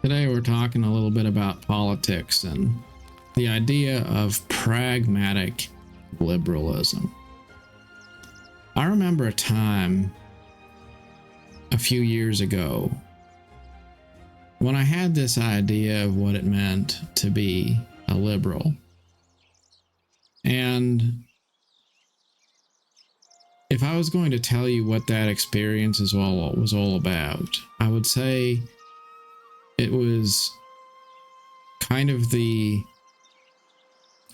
Today we're talking a little bit about politics and the idea of pragmatic liberalism. I remember a time a few years ago when I had this idea of what it meant to be a liberal. And if I was going to tell you what that experience was all about, I would say it was kind of it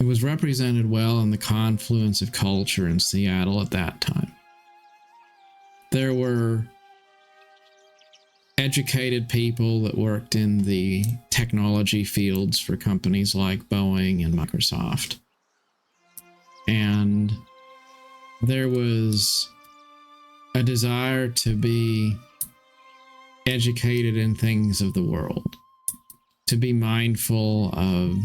was represented well in the confluence of culture in Seattle at that time. There were educated people that worked in the technology fields for companies like Boeing and Microsoft. And there was a desire to be educated in things of the world, to be mindful of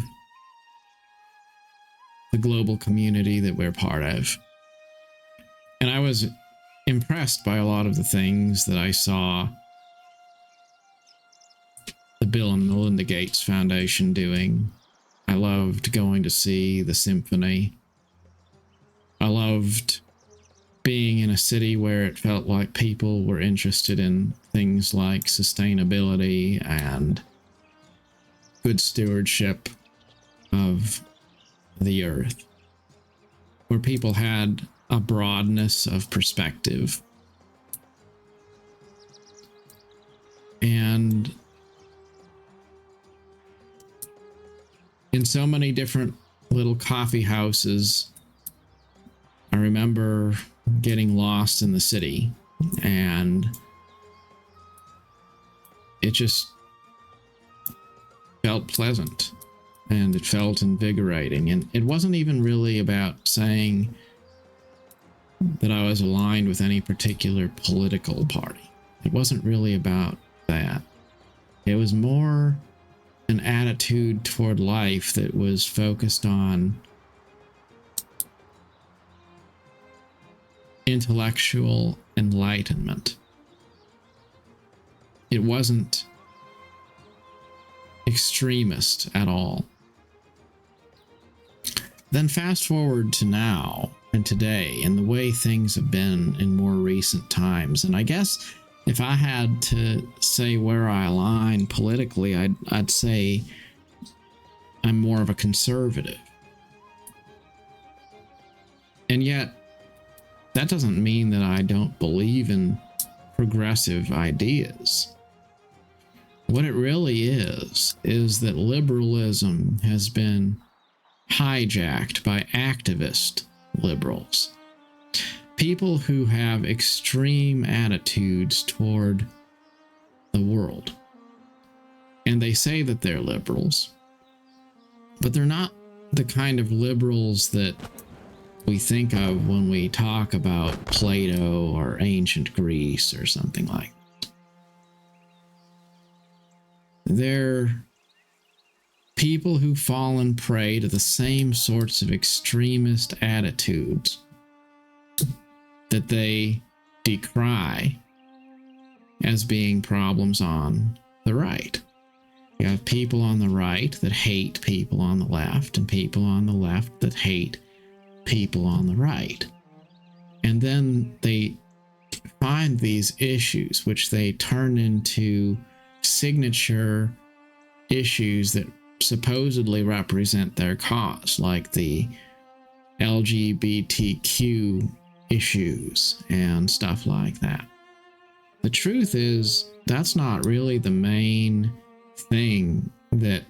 the global community that we're part of. And I was impressed by a lot of the things that I saw the Bill and Melinda Gates Foundation doing. I loved going to see the symphony. I loved being in a city where it felt like people were interested in things like sustainability and good stewardship of the earth, where people had a broadness of perspective. And in so many different little coffee houses, I remember getting lost in the city, and it just felt pleasant and it felt invigorating. And it wasn't even really about saying that I was aligned with any particular political party. It wasn't really about that. It was more an attitude toward life that was focused on intellectual enlightenment. It wasn't extremist at all. Then fast forward to now and today and the way things have been in more recent times. And I guess if I had to say where I align politically, I'd say I'm more of a conservative. And yet, that doesn't mean that I don't believe in progressive ideas. What it really is that liberalism has been hijacked by activist liberals. People who have extreme attitudes toward the world. And they say that they're liberals, but they're not the kind of liberals that we think of when we talk about Plato or ancient Greece or something like that. They're people who fall in prey to the same sorts of extremist attitudes that they decry as being problems on the right. You have people on the right that hate people on the left, and people on the left that hate people on the right. And then they find these issues which they turn into signature issues that supposedly represent their cause, like the LGBTQ issues and stuff like that. The truth is, that's not really the main thing that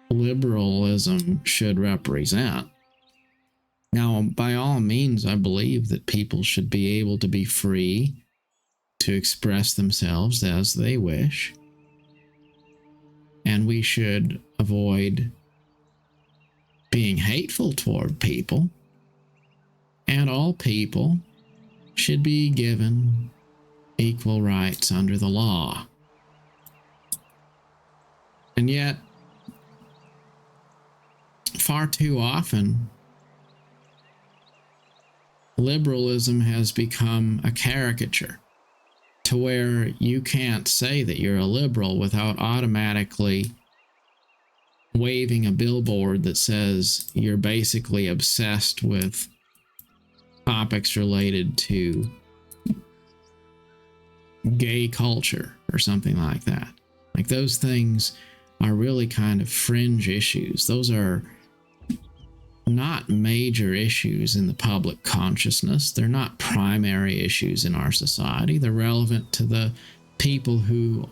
liberalism should represent. Now, by all means, I believe that people should be able to be free to express themselves as they wish. And we should avoid being hateful toward people. And all people should be given equal rights under the law. And yet, far too often, liberalism has become a caricature to where you can't say that you're a liberal without automatically waving a billboard that says you're basically obsessed with topics related to gay culture or something like that. Like, those things are really kind of fringe issues. Those are not major issues in the public consciousness. They're not primary issues in our society. They're relevant to the people who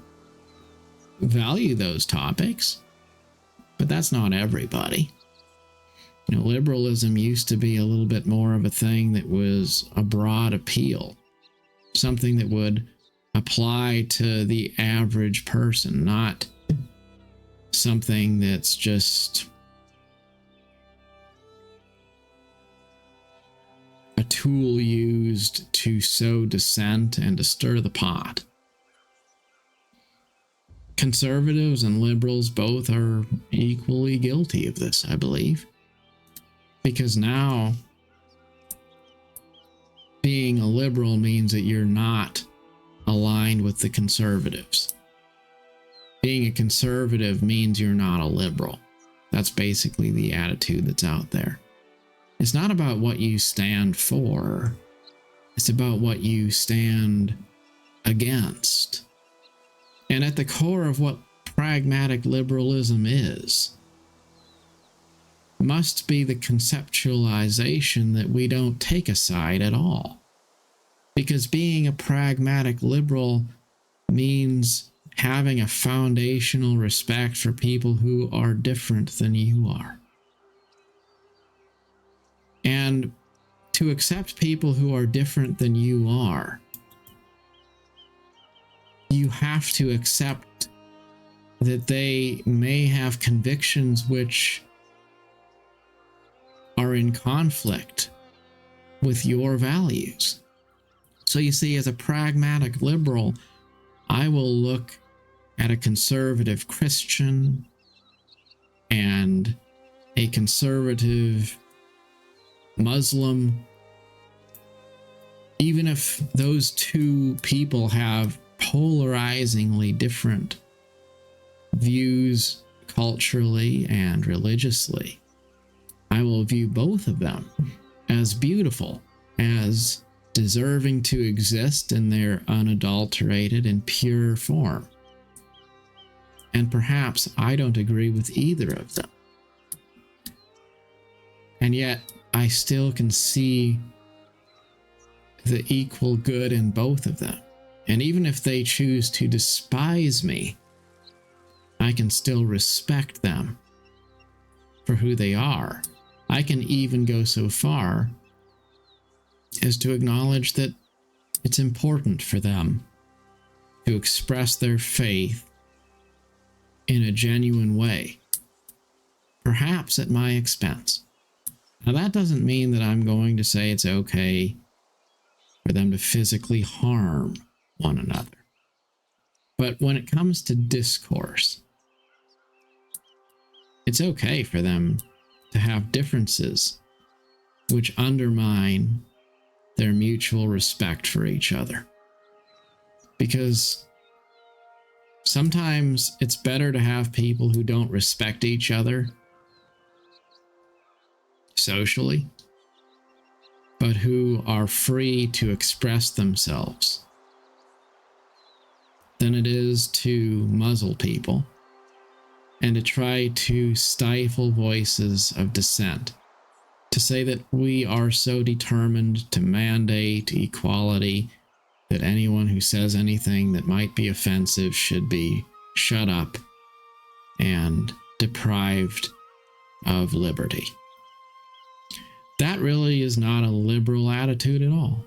value those topics, but that's not everybody. Liberalism used to be a little bit more of a thing that was a broad appeal, something that would apply to the average person, not something that's just a tool used to sow dissent and to stir the pot. Conservatives and liberals both are equally guilty of this, I believe, because now being a liberal means that you're not aligned with the conservatives. Being a conservative means you're not a liberal. That's basically the attitude that's out there. It's not about what you stand for. It's about what you stand against. And at the core of what pragmatic liberalism is, must be the conceptualization that we don't take a side at all. Because being a pragmatic liberal means having a foundational respect for people who are different than you are. And to accept people who are different than you are, you have to accept that they may have convictions which are in conflict with your values. So you see, as a pragmatic liberal, I will look at a conservative Christian and a conservative Muslim, even if those two people have polarizingly different views culturally and religiously, I will view both of them as beautiful, as deserving to exist in their unadulterated and pure form. And perhaps I don't agree with either of them. And yet, I still can see the equal good in both of them. And even if they choose to despise me, I can still respect them for who they are. I can even go so far as to acknowledge that it's important for them to express their faith in a genuine way, perhaps at my expense. Now, that doesn't mean that I'm going to say it's okay for them to physically harm one another. But when it comes to discourse, it's okay for them to have differences which undermine their mutual respect for each other. Because sometimes it's better to have people who don't respect each other socially, but who are free to express themselves, than it is to muzzle people and to try to stifle voices of dissent, to say that we are so determined to mandate equality that anyone who says anything that might be offensive should be shut up and deprived of liberty. That really is not a liberal attitude at all.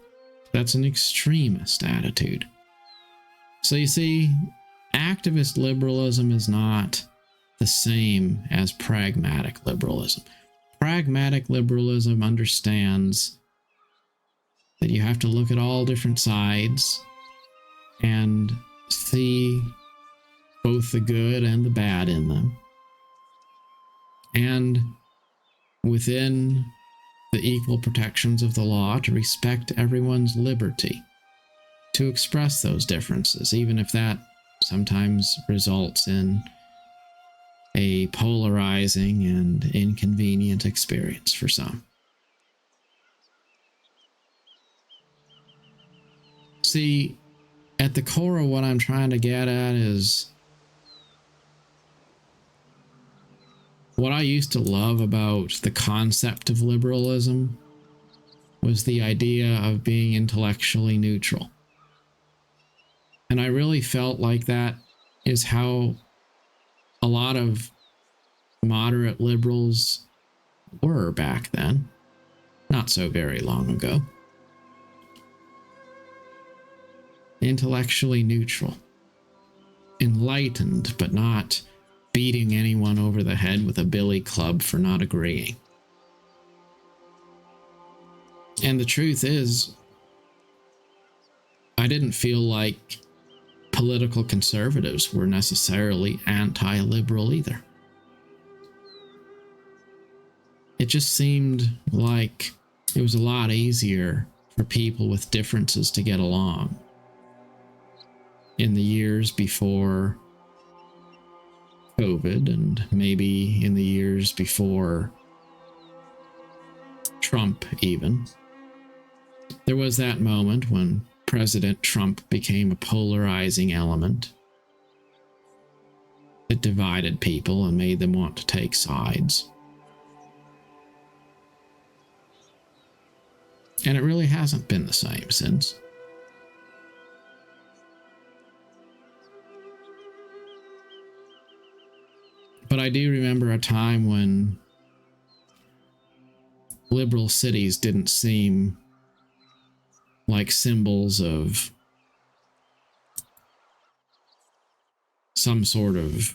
That's an extremist attitude. So you see, activist liberalism is not the same as pragmatic liberalism. Pragmatic liberalism understands that you have to look at all different sides and see both the good and the bad in them. And within the equal protections of the law, to respect everyone's liberty. to express those differences, even if that sometimes results in a polarizing and inconvenient experience for some. See, at the core of what I'm trying to get at is what I used to love about the concept of liberalism was the idea of being intellectually neutral. And I really felt like that is how a lot of moderate liberals were back then, not so very long ago. Intellectually neutral, enlightened, but not beating anyone over the head with a billy club for not agreeing. And the truth is, I didn't feel like political conservatives were necessarily anti-liberal either. It just seemed like it was a lot easier for people with differences to get along in the years before COVID, and maybe in the years before Trump even. There was that moment when President Trump became a polarizing element that divided people and made them want to take sides. And it really hasn't been the same since. But I do remember a time when liberal cities didn't seem like symbols of some sort of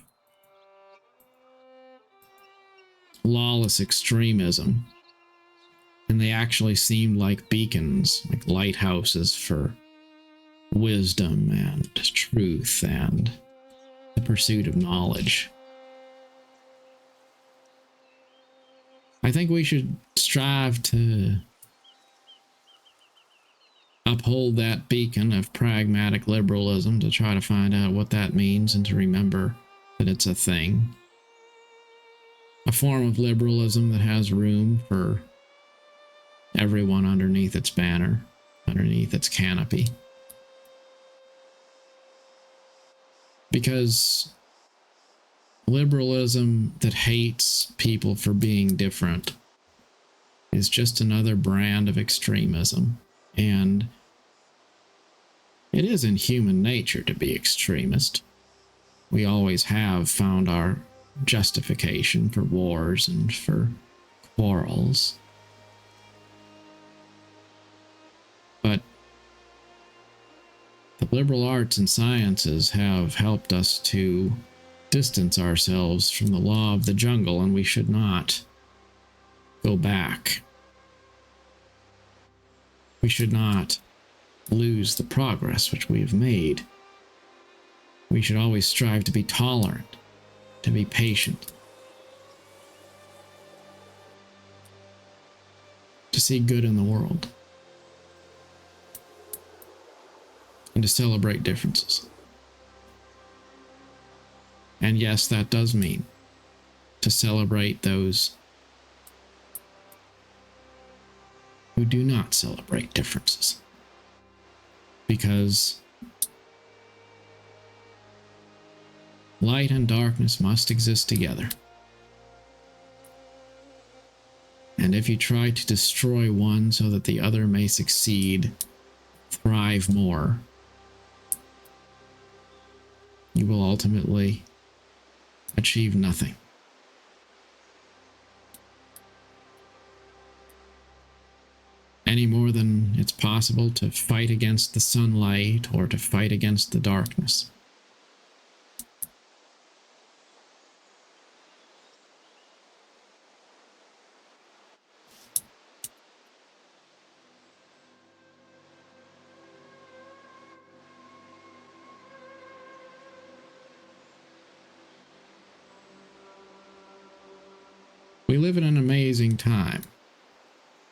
lawless extremism. And they actually seemed like beacons, like lighthouses for wisdom and truth and the pursuit of knowledge. I think we should strive to uphold that beacon of pragmatic liberalism, to try to find out what that means and to remember that it's a thing. A form of liberalism that has room for everyone underneath its banner, underneath its canopy. Because liberalism that hates people for being different is just another brand of extremism. And it is in human nature to be extremist. We always have found our justification for wars and for quarrels. But the liberal arts and sciences have helped us to distance ourselves from the law of the jungle, and we should not go back. We should not lose the progress which we have made. We should always strive to be tolerant, to be patient, to see good in the world, and to celebrate differences. And yes, that does mean to celebrate those who do not celebrate differences. Because light and darkness must exist together. And if you try to destroy one so that the other may succeed, thrive more, you will ultimately achieve nothing. Any more than it's possible to fight against the sunlight or to fight against the darkness. We live in an amazing time.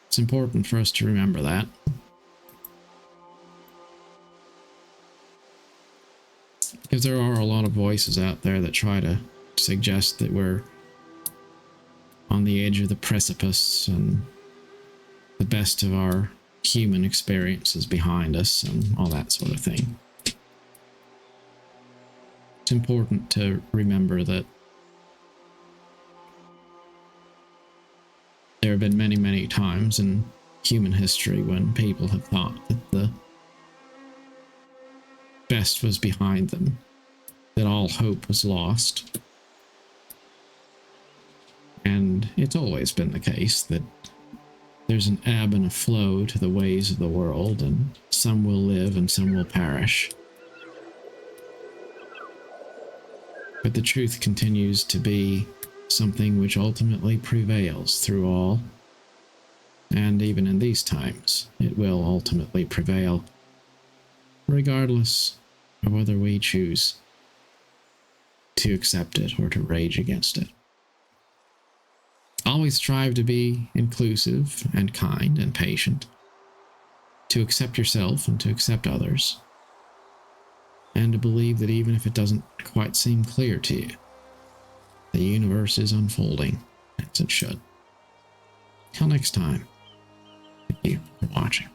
It's important for us to remember that. Because there are a lot of voices out there that try to suggest that we're on the edge of the precipice and the best of our human experiences behind us and all that sort of thing. It's important to remember that there have been many, many times in human history when people have thought that the best was behind them, that all hope was lost. And it's always been the case that there's an ebb and a flow to the ways of the world, and some will live and some will perish. But the truth continues to be something which ultimately prevails through all. And even in these times, it will ultimately prevail, regardless of whether we choose to accept it or to rage against it. Always strive to be inclusive and kind and patient, to accept yourself and to accept others, and to believe that even if it doesn't quite seem clear to you, the universe is unfolding as it should. Till next time, thank you for watching.